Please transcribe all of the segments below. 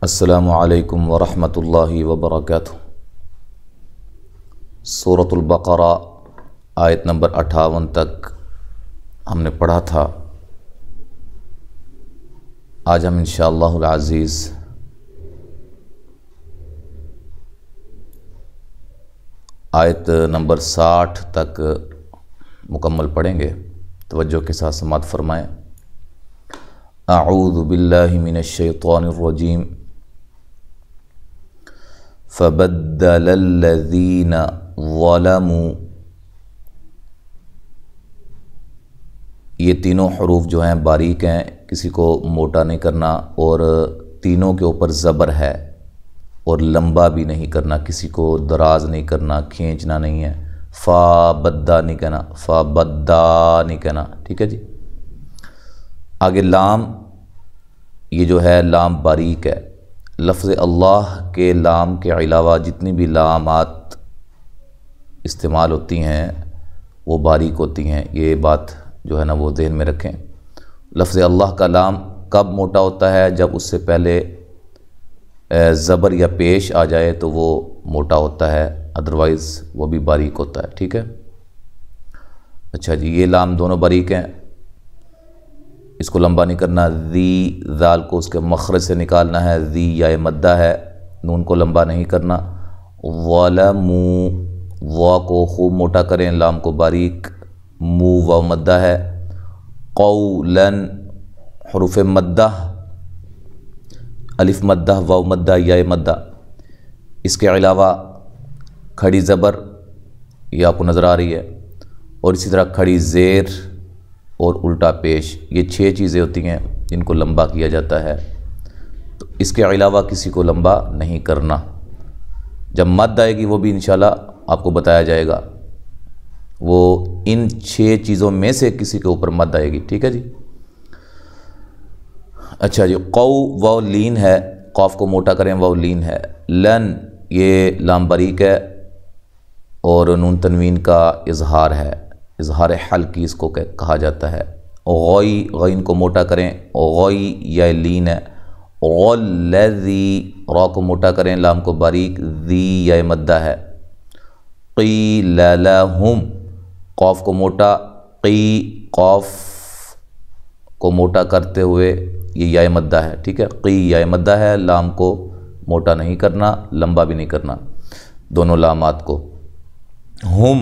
السلام علیکم ورحمۃ اللہ وبرکاتہ۔ سورۃ البقرہ آیت نمبر 58 تک ہم نے پڑھا تھا۔ آج ہم انشاءاللہ العزیز آیت نمبر 60 تک مکمل پڑھیں گے۔ توجہ کے ساتھ سماعت فرمائیں۔ اعوذ باللہ من الشیطان الرجیم۔ فبدل الذین ظلموا، یہ تینوں حروف جو ہیں باریک ہیں، کسی کو موٹا نہیں کرنا، اور تینوں کے اوپر زبر ہے اور لمبا بھی نہیں کرنا، کسی کو دراز نہیں کرنا، کھینچنا نہیں ہے۔ فا بدا نہیں کہنا، فا بدا نہیں کہنا، ٹھیک ہے جی۔ آگے لام، یہ جو ہے لام باریک ہے۔ لفظ اللہ کے لام کے علاوہ جتنی بھی لامات استعمال ہوتی ہیں وہ باریک ہوتی ہیں، یہ بات جو ہے نا وہ ذہن میں رکھیں۔ لفظ اللہ کا لام کب موٹا ہوتا ہے؟ جب اس سے پہلے زبر یا پیش آ جائے تو وہ موٹا ہوتا ہے، ادروائز وہ بھی باریک ہوتا ہے، ٹھیک ہے۔ اچھا جی، یہ لام دونوں باریک ہیں، اس کو لمبا نہیں کرنا۔ ذی، ذال کو اس کے مخرج سے نکالنا ہے، ذی یا مدہ ہے، نون کو لمبا نہیں کرنا۔ ظلموا، وا کو خوب موٹا کریں، لام کو باریک، مو واو مدہ ہے۔ قولاً، حروف مدہ، الف مدہ، واو مدہ، یا مدہ۔ اس کے علاوہ کھڑی زبر، یہ آپ کو نظر آ رہی ہے، اور اسی طرح کھڑی زیر اور الٹا پیش، یہ 6 چیزیں ہوتی ہیں جن کو لمبا کیا جاتا ہے، تو اس کے علاوہ کسی کو لمبا نہیں کرنا۔ جب مد آئے گی وہ بھی انشاءاللہ آپ کو بتایا جائے گا، وہ ان 6 چیزوں میں سے کسی کے اوپر مد آئے گی، ٹھیک ہے جی۔ اچھا جی، قو واو لین ہے، قاف کو موٹا کریں، واو لین ہے۔ لن، یہ لام باریک ہے اور نون تنوین کا اظہار ہے، اظہار حلقی اس کو کہا جاتا ہے۔ غوئی، غین کو موٹا کریں، غوئی یا لین ہے۔ غلذی، را کو موٹا کریں، لام کو باریک، ذی یا مدہ ہے۔ قیل لہم، قاف کو موٹا، قی، قاف کو موٹا کرتے ہوئے یہ یا مدہ ہے، ٹھیک ہے۔ قی یا مدہ ہے، لام کو موٹا نہیں کرنا، لمبا بھی نہیں کرنا، دونوں لامات کو۔ ہم،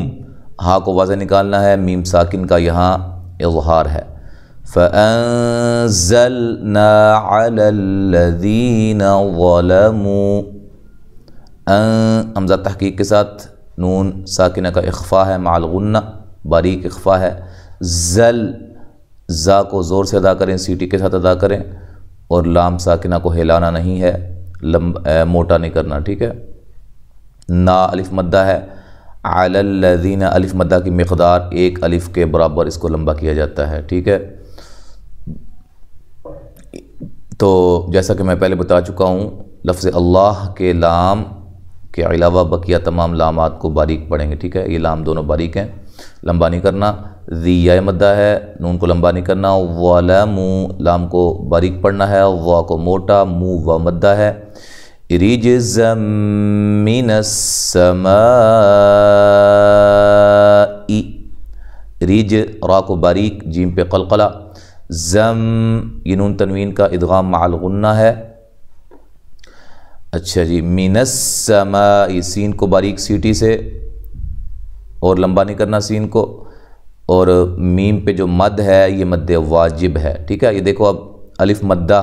ہاں کو واضح نکالنا ہے، میم ساکن کا یہاں اظہار ہے۔ فَأَنزَلْنَا عَلَى الَّذِينَ ظَلَمُوا، حمزہ تحقیق کے ساتھ، نون ساکنہ کا اخفا ہے مع الغنہ، باریک اخفا ہے۔ زل، زا کو زور سے ادا کریں، سیٹی کے ساتھ ادا کریں، اور لام ساکنہ کو ہلانا نہیں ہے، موٹا نہیں کرنا، ٹھیک ہے۔ نا، الف مدہ ہے۔ علی الذین، الف مدہ کی مقدار 1 الف کے برابر اس کو لمبا کیا جاتا ہے، ٹھیک ہے۔ تو جیسا کہ میں پہلے بتا چکا ہوں، لفظ اللہ کے لام کے علاوہ بقیہ تمام لامات کو باریک پڑھیں گے، ٹھیک ہے۔ یہ لام دونوں باریک ہیں، لمبا نہیں کرنا۔ ذی یا مدہ ہے، نون کو لمبا نہیں کرنا۔ ظلموا، لام کو باریک پڑھنا ہے، وا کو موٹا، مو وا مدہ ہے۔ رجزا من السماء، رج، را کو باریک، جیم پہ قلقلہ۔ زم، یہ نون تنوین کا ادغام مع الغنہ ہے۔ اچھا جی، من السماء، سین کو باریک سیٹی سے اور لمبا نہیں کرنا سین کو، اور میم پہ جو مد ہے یہ مد واجب ہے، ٹھیک ہے۔ یہ دیکھو اب الف مدہ،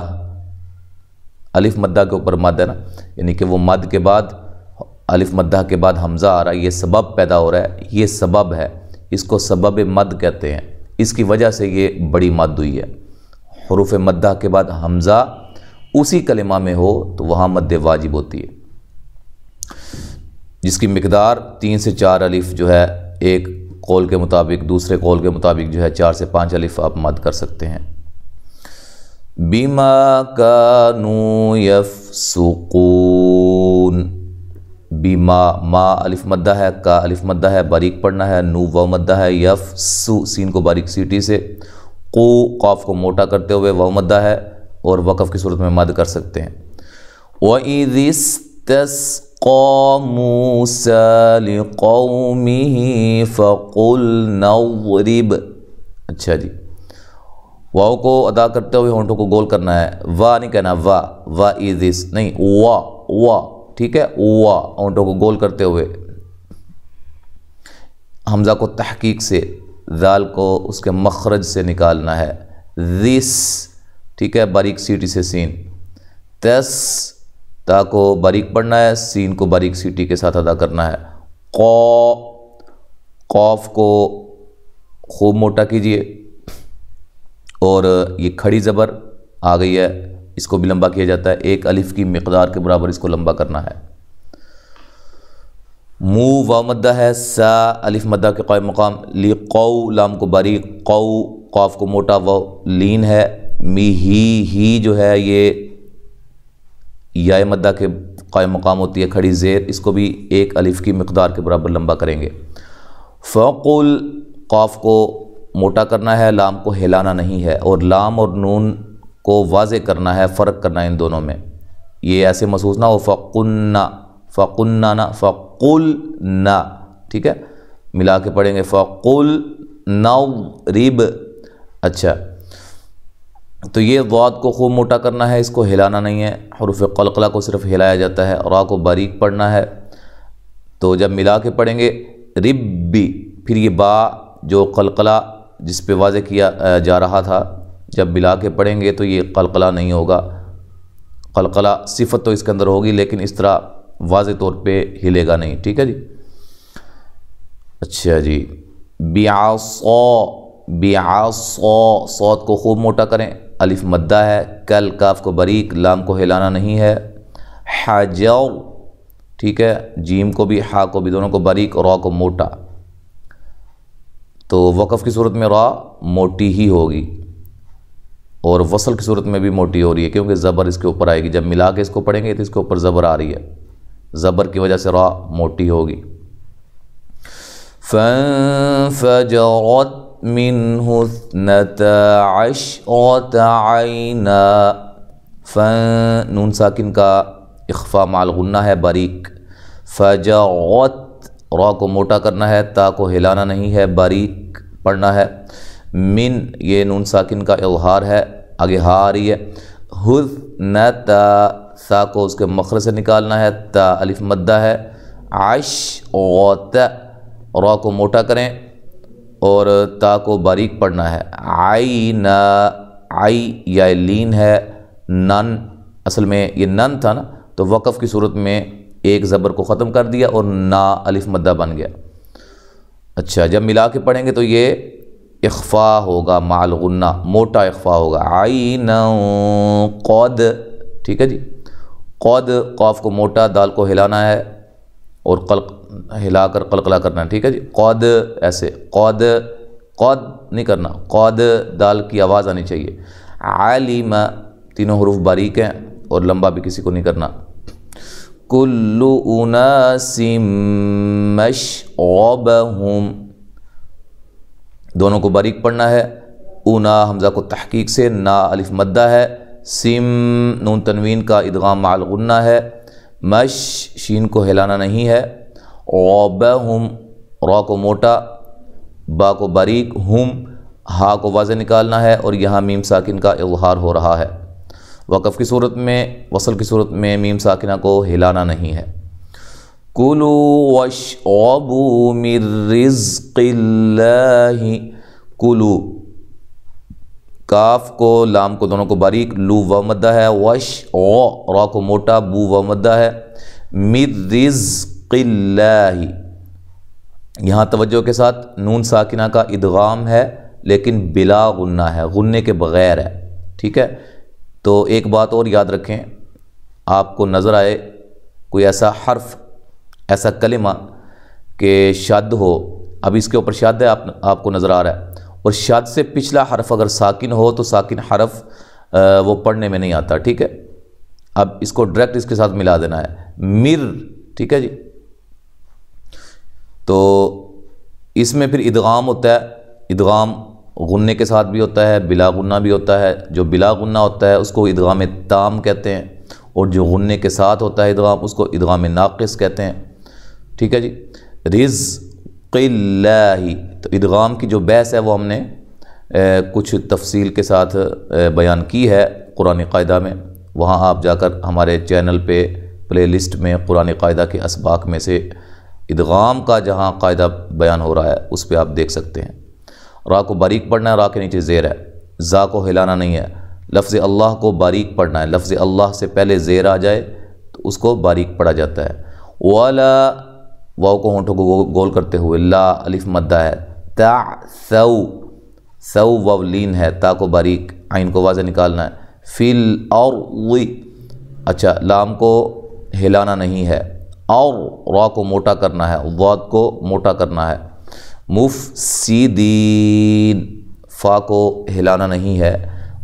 الف مدہ کے اوپر مد ہے نا، یعنی کہ وہ مد کے بعد، الف مدہ کے بعد حمزہ آ رہا ہے، یہ سبب پیدا ہو رہا ہے، یہ سبب ہے، اس کو سبب مد کہتے ہیں، اس کی وجہ سے یہ بڑی مد ہوئی ہے۔ حروف مدہ کے بعد حمزہ اسی کلمہ میں ہو تو وہاں مد واجب ہوتی ہے، جس کی مقدار 3 سے 4 الف جو ہے، ایک قول کے مطابق، دوسرے قول کے مطابق جو ہے 4 سے 5 الف آپ مد کر سکتے ہیں۔ بما كانوا يفسقون، بما، ما الف مدہ ہے، کا الف مدہ ہے، باریک پڑھنا ہے، نو واو مدہ ہے، یفسو، سین کو باریک سیٹی سے، قو، قاف کو موٹا کرتے ہوئے واو مدہ ہے، اور وقف کی صورت میں مد کر سکتے ہیں۔ وَإِذِ اسْتَسْقَىٰ مُوسَىٰ لِقَوْمِهِ فَقُلْنَا اضْرِبْ. اچھا جی، واو کو ادا کرتے ہوئے ہونٹوں کو گول کرنا ہے، وا نہیں کہنا، وا وَإِذِ نہیں، وا ٹھیک ہے، وا ہونٹوں کو گول کرتے ہوئے، حمزہ کو تحقیق سے، ذال کو اس کے مخرج سے نکالنا ہے، ذس ٹھیک ہے، باریک سیٹی سے سین، تس تا کو باریک پڑھنا ہے، سین کو باریک سیٹی کے ساتھ ادا کرنا ہے، قاف کو خوب موٹا کیجئے، اور یہ کھڑی زبر آ گئی ہے، اس کو بھی لمبا کیا جاتا ہے، ایک الف کی مقدار کے برابر اس کو لمبا کرنا ہے۔ مو واو مدہ ہے، سا الف مدہ کے قائم مقام، لی قو لام کو باریک، قو قاف کو موٹا، واو لین ہے، می ہی جو ہے یہ یا مدہ کے قائم مقام ہوتی ہے، کھڑی زیر، اس کو بھی ایک الف کی مقدار کے برابر لمبا کریں گے۔ فقل قاف کو موٹا کرنا ہے، لام کو ہلانا نہیں ہے، اور لام اور نون کو واضح کرنا ہے، فرق کرنا ہے ان دونوں میں، یہ ایسے محسوس نہ ہو فقلنا نا، فقلنا ٹھیک ہے، ملا کے پڑھیں گے فقلنا اضرب۔ اچھا، تو یہ ضاد کو خوب موٹا کرنا ہے، اس کو ہلانا نہیں ہے، حروف قلقلہ کو صرف ہلایا جاتا ہے، را کو باریک پڑھنا ہے، تو جب ملا کے پڑھیں گے ربی، پھر یہ با جو قلقلہ جس پہ واضح کیا جا رہا تھا، جب ملا کے پڑھیں گے تو یہ قلقلہ نہیں ہوگا، قلقلہ صفت تو اس کے اندر ہوگی لیکن اس طرح واضح طور پہ ہلے گا نہیں، ٹھیک ہے جی۔ اچھا جی، بیعصا صوت کو خوب موٹا کریں، الف مدہ ہے، کل کاف کو باریک، لام کو ہلانا نہیں ہے، حجر ٹھیک ہے، جیم کو بھی ہا کو بھی دونوں کو باریک، را کو موٹا، تو وقف کی صورت میں را موٹی ہی ہوگی، اور وصل کی صورت میں بھی موٹی ہو رہی ہے کیونکہ زبر اس کے اوپر آئے گی، جب ملا کے اس کو پڑھیں گے تو اس کے اوپر زبر آ رہی ہے، زبر کی وجہ سے را موٹی ہوگی۔ فَانْفَجَرَتْ مِنْهُ اثْنَتَا عَشْرَةَ عَيْنًا، نون ساکن کا اخفا مع الغنہ ہے باریک، فجرت را کو موٹا کرنا ہے، تا کو ہلانا نہیں ہے، باریک پڑھنا ہے، من یہ نون ساکن کا اظہار ہے، آگے ہا آ رہی ہے، حذنتا سا کو اس کے مخرج سے نکالنا ہے، تا الف مدہ ہے، عشرت را کو موٹا کریں اور تا کو باریک پڑھنا ہے، عینا عی یا لین ہے، نن اصل میں یہ نن تھا نا، تو وقف کی صورت میں ایک زبر کو ختم کر دیا اور نا الف مدہ بن گیا۔ اچھا، جب ملا کے پڑھیں گے تو یہ اخفا ہوگا مع الغنہ، موٹا اخفا ہوگا، عینا قد ٹھیک ہے جی، قد قاف کو موٹا، دال کو ہلانا ہے اور ہلا کر قلقلہ کرنا ہے، ٹھیک ہے جی، قد ایسے، قد نہیں کرنا، قد دال کی آواز آنی چاہیے، علم تینوں حروف باریک ہیں اور لمبا بھی کسی کو نہیں کرنا، کل اناس مشربہم دونوں کو باریک پڑھنا ہے، اونا حمزہ کو تحقیق سے، نا الف مدہ ہے، سم نون تنوین کا ادغام مع الغنہ ہے، مش شین کو ہلانا نہیں ہے، عبہم را کو موٹا، با کو باریک، ہم ہا کو واضح نکالنا ہے اور یہاں میم ساکن کا اظہار ہو رہا ہے، وقف کی صورت میں، وصل کی صورت میں میم ساکنہ کو ہلانا نہیں ہے۔ کلوا واشربوا من رزق اللہ، کلو کاف کو لام کو دونوں کو باریک، لو واو مدہ ہے، وش را کو موٹا، بو واو مدہ ہے، من رزق اللہ، یہاں توجہ کے ساتھ نون ساکنہ کا ادغام ہے لیکن بلا غنہ ہے، غننے کے بغیر ہے، ٹھیک ہے۔ تو ایک بات اور یاد رکھیں، آپ کو نظر آئے کوئی ایسا حرف، ایسا کلمہ کہ شد ہو، اب اس کے اوپر شد ہے آپ کو نظر آ رہا ہے، اور شد سے پچھلا حرف اگر ساکن ہو تو ساکن حرف وہ پڑھنے میں نہیں آتا، ٹھیک ہے۔ اب اس کو ڈائریکٹ اس کے ساتھ ملا دینا ہے، مر ٹھیک ہے جی، تو اس میں پھر ادغام ہوتا ہے، ادغام غننے کے ساتھ بھی ہوتا ہے، بلا غنہ بھی ہوتا ہے، جو بلا غنہ ہوتا ہے اس کو ادغام تام کہتے ہیں، اور جو غنّے کے ساتھ ہوتا ہے ادغام اس کو ادغام ناقص کہتے ہیں، ٹھیک ہے جی۔ رزق اللہ، تو ادغام کی جو بحث ہے وہ ہم نے کچھ تفصیل کے ساتھ بیان کی ہے قرآن قاعدہ میں، وہاں آپ جا کر ہمارے چینل پہ پلے لسٹ میں قرآن قاعدہ کے اسباق میں سے ادغام کا جہاں قاعدہ بیان ہو رہا ہے اس پہ آپ دیکھ سکتے ہیں۔ را کو باریک پڑھنا ہے، را کے نیچے زیر ہے، زا کو ہلانا نہیں ہے، لفظ اللہ کو باریک پڑھنا ہے، لفظ اللہ سے پہلے زیر آ جائے تو اس کو باریک پڑھا جاتا ہے۔ ولا، واو کو ہونٹوں کو گول کرتے ہوئے، لا الف مدہ ہے، تا ثو، ثو واو لین ہے، تا کو باریک، عین کو واضح نکالنا ہے، فی الارض، اچھا لام کو ہلانا نہیں ہے، اور را کو موٹا کرنا ہے، ضاد کو موٹا کرنا ہے، مفسدین، فا کو ہلانا نہیں ہے،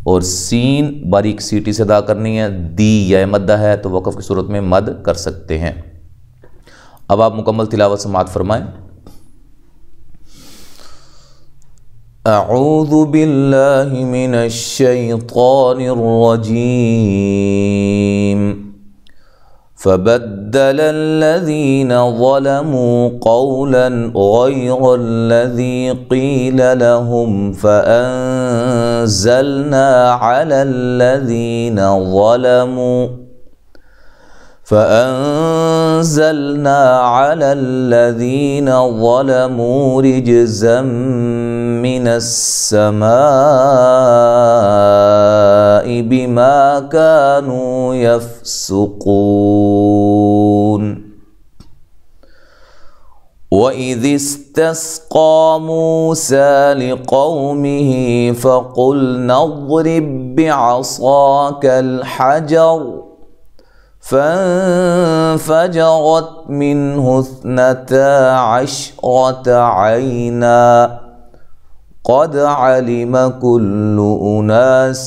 اور سین باریک سیٹی سے ادا کرنی ہے، دی یا مدہ ہے تو وقف کی صورت میں مد کر سکتے ہیں۔ اب آپ مکمل تلاوت سماعت فرمائیں۔ اعوذ باللہ من الشیطان الرجیم، فبدل الذين ظلموا قولا غير الذي قيل لهم فأنزلنا على الذين ظلموا رجزا من السماء بما كانوا يفسقون۔ وَإِذِ اسْتَسْقَىٰ مُوسَىٰ لِقَوْمِهِ فَقُلْنَا اضْرِب بِّعَصَاكَ الْحَجَرَ فَانفَجَرَتْ مِنْهُ 12 عَيْنًا قَدْ عَلِمَ كُلُّ أُنَاسٍ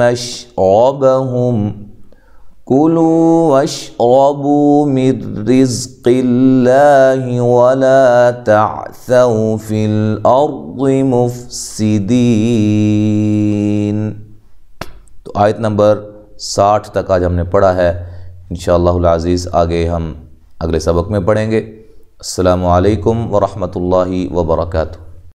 مَّشْرَبَهُمْ كُلُوا وَاشْرَبُوا مِن رِّزْقِ اللَّهِ وَلَا تَعْثَوْا فِي الْأَرْضِ مُفْسِدِينَ۔ تو آیت نمبر 60 تک آج ہم نے پڑھا ہے، انشاءاللہ العزیز آگے ہم اگلے سبق میں پڑھیں گے۔ السلام علیکم ورحمۃ اللہ وبرکاتہ۔